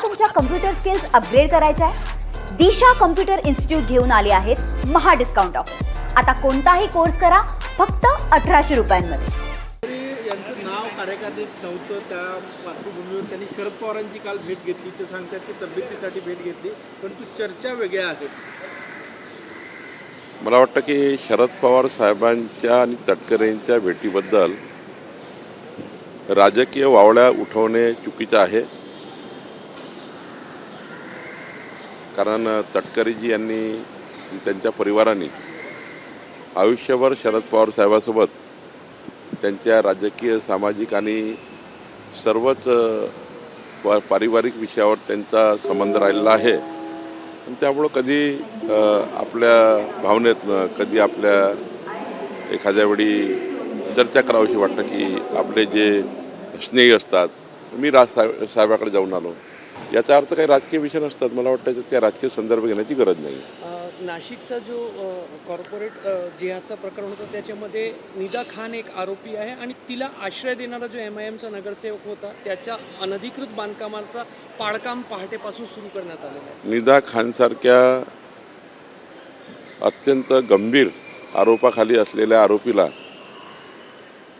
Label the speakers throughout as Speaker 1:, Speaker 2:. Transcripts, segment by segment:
Speaker 1: तुमच्या computer skills upgrade करायच्या आहे? दिशा कम्प्युटर इन्स्टिट्यूट घेऊन आले आहेत महा डिस्काउंट ऑफर. आता कोणताही कोर्स करा फक्त 1800 रुपयांमध्ये.
Speaker 2: यांचं नाव कार्यकारिणीत नव्हतं, त्या पार्श्वभूमीवर त्यांनी शरद पवारांची काल भेट घेतली. ते सांगतात की तब्येतीसाठी भेट घेतली, परंतु चर्चा वेगळ्या आहेत.
Speaker 3: मला वाटतं की शरद पवार साहेबांच्या आणि तटकरेंच्या भेटीबद्दल राजकीय वावड्या उठवणे चुकीचं आहे. कारण तटकरेजी यांनी त्यांच्या परिवाराने आयुष्यभर शरद पवार साहेबांसोबत त्यांच्या राजकीय, सामाजिक आणि सर्वच पारिवारिक विषयावर त्यांचा संबंध राहिलेला आहे. आणि त्यामुळं कधी आपल्या भावनेतनं, कधी आपल्या एखाद्या वेळी चर्चा करावीशी वाटतं की आपले जे स्नेही असतात. मी साहेबाकडे जाऊन आलो, याचा अर्थ काही राजकीय विषय नसतात. मला वाटतं त्याच्यात काही राजकीय संदर्भ घेण्याची गरज नाही.
Speaker 4: नाशिकचा जो कॉर्पोरेट जिहादचा प्रकरण होतं त्याच्यामध्ये निदा खान एक आरोपी आहे आणि तिला आश्रय देणारा जो MIMचा नगरसेवक होता त्याच्या अनधिकृत बांधकामाचा पाडकाम पहाटेपासून सुरू करण्यात आलेलं आहे.
Speaker 3: निदा खानसारख्या अत्यंत गंभीर आरोपाखाली असलेल्या आरोपीला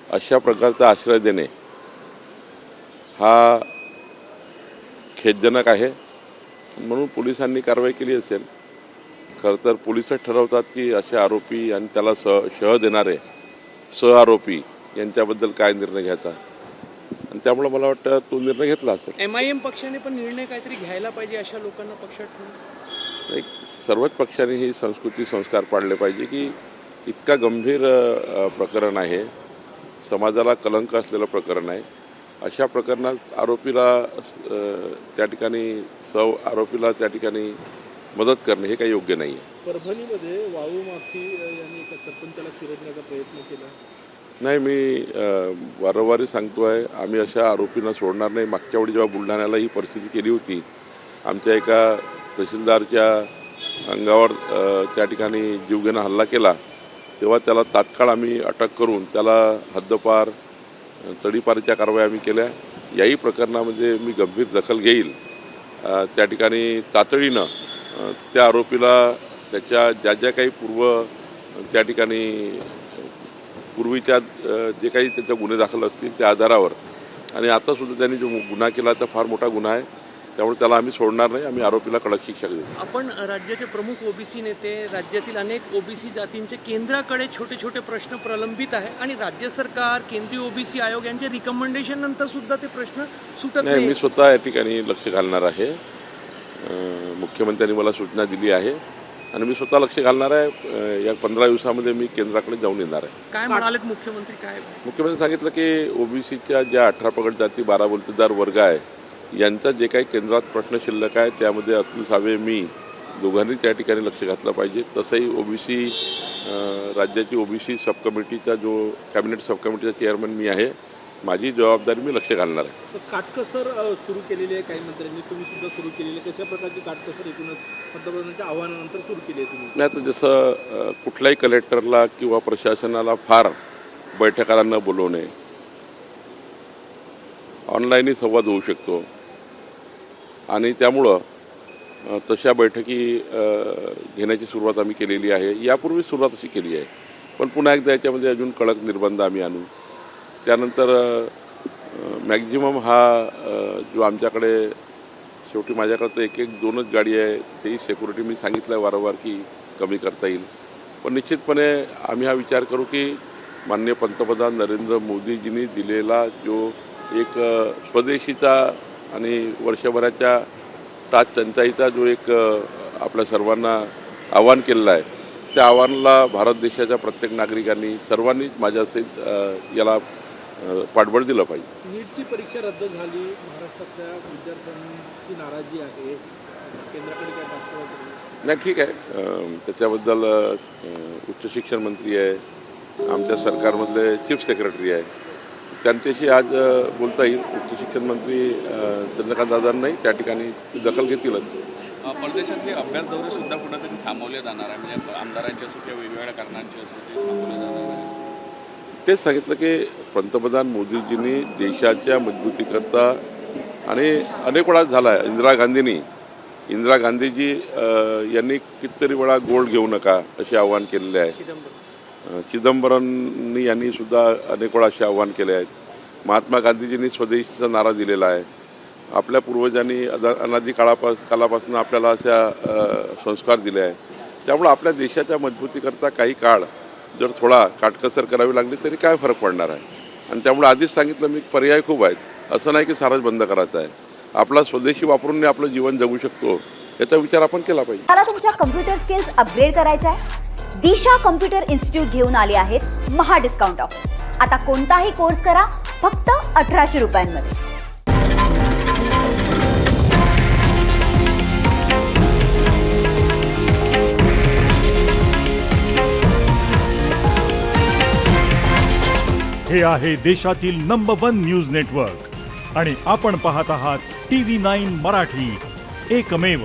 Speaker 3: अशा प्रकारचा आश्रय देणे हा खेदजनक आहे. म्हणून पोलिसांनी कारवाई केली असेल. खरं तर पोलिसच ठरवतात की असे आरोपी आणि त्याला शह देणारे सहआरोपी यांच्याबद्दल काय निर्णय घ्यायचा. आणि त्यामुळे मला वाटतं तो निर्णय घेतला असेल.
Speaker 4: MIM पक्षाने पण निर्णय काहीतरी घ्यायला पाहिजे अशा लोकांना पक्षात ठेवून.
Speaker 3: सर्वच पक्षांनी ही संस्कृती, संस्कार पाळले पाहिजे की इतका गंभीर प्रकरण आहे, समाजाला कलंक असलेलं प्रकरण आहे. अशा प्रकरणात आरोपीला त्या ठिकाणी आरोपीला त्या ठिकाणी मदत करणे हे काही योग्य नाही आहे.
Speaker 2: परभणीमध्ये वाळू माफी यांनी एका सरपंचाला चिरडण्याचा प्रयत्न केला.
Speaker 3: नाही, मी वारंवार सांगतो आहे, आम्ही अशा आरोपींना सोडणार नाही. मागच्या वेळी जेव्हा बुलढाण्याला ही परिस्थिती केली होती, आमच्या एका तहसीलदारच्या अंगावर त्या ठिकाणी जीवघेणा हल्ला केला, तेव्हा त्याला तात्काळ आम्ही अटक करून त्याला हद्दपार, तडीपारीच्या कारवाई आम्ही केल्या. याही प्रकरणामध्ये मी गंभीर दखल घेईल. त्या ठिकाणी तातडीनं त्या आरोपीला त्याच्या ज्या काही त्या ठिकाणी पूर्वीच्या जे काही त्याच्या गुन्हे दाखल असतील त्या आधारावर, आणि आतासुद्धा त्यांनी जो गुन्हा केला तर फार मोठा गुन्हा आहे, त्यामुळे त्याला आम्ही सोडणार नाही. आम्ही आरोपीला कडक शिक्षा देऊ.
Speaker 4: आपण राज्याचे प्रमुख OBC नेते, राज्यातील अनेक OBC जातींचे केंद्राकडे छोटे छोटे प्रश्न प्रलंबित आहे आणि राज्य सरकार, केंद्रीय OBC आयोग यांचे रिकमेंडेशन नंतर सुद्धा ते प्रश्न सुटत नाही.
Speaker 3: मी स्वतः या ठिकाणी लक्ष घालणार आहे. मुख्यमंत्र्यांनी मला सूचना दिली आहे आणि मी स्वतः लक्ष घालणार आहे. या 15 दिवसामध्ये मी केंद्राकडे जाऊन येणार आहे.
Speaker 4: काय म्हणालेत मुख्यमंत्री?
Speaker 3: मुख्यमंत्री सांगितलं की OBCच्या ज्या 18 पगड जाती, 12 बलुतेदार वर्ग आहे, यांचा जे काही केंद्रात प्रश्न शिल्लक आहे त्यामध्ये अतुल सावे, मी दोघांनी त्या ठिकाणी लक्ष घातलं पाहिजे. तसंही OBC राज्याची OBC सबकमिटीचा जो कॅबिनेट सबकमिटीचा चेअरमन मी आहे, माझी जबाबदारी मी लक्ष घालणार आहे.
Speaker 2: काटकसर सुरू केलेली आहे काही मंत्र्यांनी, तुम्ही सुद्धा सुरू केलेली आहे. कशा प्रकारची काटकसर एकूणच पंतप्रधानांच्या आव्हानानंतर सुरू केली आहे तुम्ही?
Speaker 3: नाही, तर जसं कुठल्याही कलेक्टरला किंवा प्रशासनाला फार बैठकाला न बोलवणे, ऑनलाईनही संवाद होऊ शकतो आणि त्यामुळं तशा बैठकी घेण्याची सुरुवात आम्ही केलेली आहे. यापूर्वी सुरुवात अशी केली आहे, पण पुन्हा एकदा याच्यामध्ये अजून कडक निर्बंध आम्ही आणू. त्यानंतर मॅक्झिमम हा जो आमच्याकडे शेवटी माझ्याकडे तर 1-2च गाडी आहे, तेही सिक्युरिटी मी सांगितलं आहे वारंवार की कमी करता येईल. पण निश्चितपणे आम्ही हा विचार करू की माननीय पंतप्रधान नरेंद्र मोदीजींनी दिलेला जो एक स्वदेशीचा आणि वर्षभराच्या टाच टंचाईचा जो एक आपल्या सर्वांना आव्हान केलेलं आहे, त्या आव्हानाला भारत देशाच्या प्रत्येक नागरिकांनी, सर्वांनीच माझ्यासहित याला पाठबळ दिलं पाहिजे.
Speaker 2: नीटची परीक्षा रद्द झाली, महाराष्ट्रातल्या विद्यार्थ्यांची नाराजी आहे, केंद्राकडे काय पाठपुरावा केली?
Speaker 3: नाही, ठीक आहे. त्याच्याबद्दल उच्च शिक्षण मंत्री आहे, आमच्या सरकारमधले चीफ सेक्रेटरी आहे, त्यांच्याशी आज बोलता येईल. उच्च शिक्षण मंत्री चंद्रकांत दादांनाही त्या ठिकाणी दखल घेतीलच.
Speaker 5: परदेशातले अभ्यास दौरे सुद्धा कुठेतरी थांबवले जाणार आहे, म्हणजे आमदारांच्या असो किंवा वेगवेगळ्या कारणांचे असो ते थांबवले जाणार आहे.
Speaker 3: तेच सांगितलं की पंतप्रधान मोदीजींनी देशाच्या मजबूतीकरता आणि अनेक वेळा झाला आहे. इंदिरा गांधीजी यांनी कितीतरी वेळा गोल्ड घेऊ नका असे आवाहन केलेले आहे. चिदंबरमनी यांनी सुद्धा अनेक वेळा असे आवाहन केले आहेत. महात्मा गांधीजींनी स्वदेशीचा नारा दिलेला आहे. आपल्या पूर्वजांनी अनादी कालापासून आपल्याला अशा संस्कार दिले आहे. त्यामुळे आपल्या देशाच्या मजबूतीकरता काही काळ जर थोडा काटकसर करावी लागली तरी काय फरक पडणार आहे. आणि त्यामुळे आधीच सांगितलं मी, पर्याय खूप आहेत. असं नाही की सारंच बंद करायचं आहे. आपला स्वदेशी वापरून आपलं जीवन जगू शकतो याचा विचार आपण केला पाहिजे.
Speaker 1: मला तुमच्या कम्प्युटर स्किल्स अपग्रेड करायच्या आहे? दिशा कम्प्युटर इन्स्टिट्यूट घेऊन आले आहेत महा डिस्काउंट ऑफर. आता कोणताही कोर्स करा फक्त 1800 रुपयांमध्ये.
Speaker 6: हे आहे देशातील नंबर 1 न्यूज नेटवर्क आणि आपण पाहत आहात TV9 मराठी, एकमेव.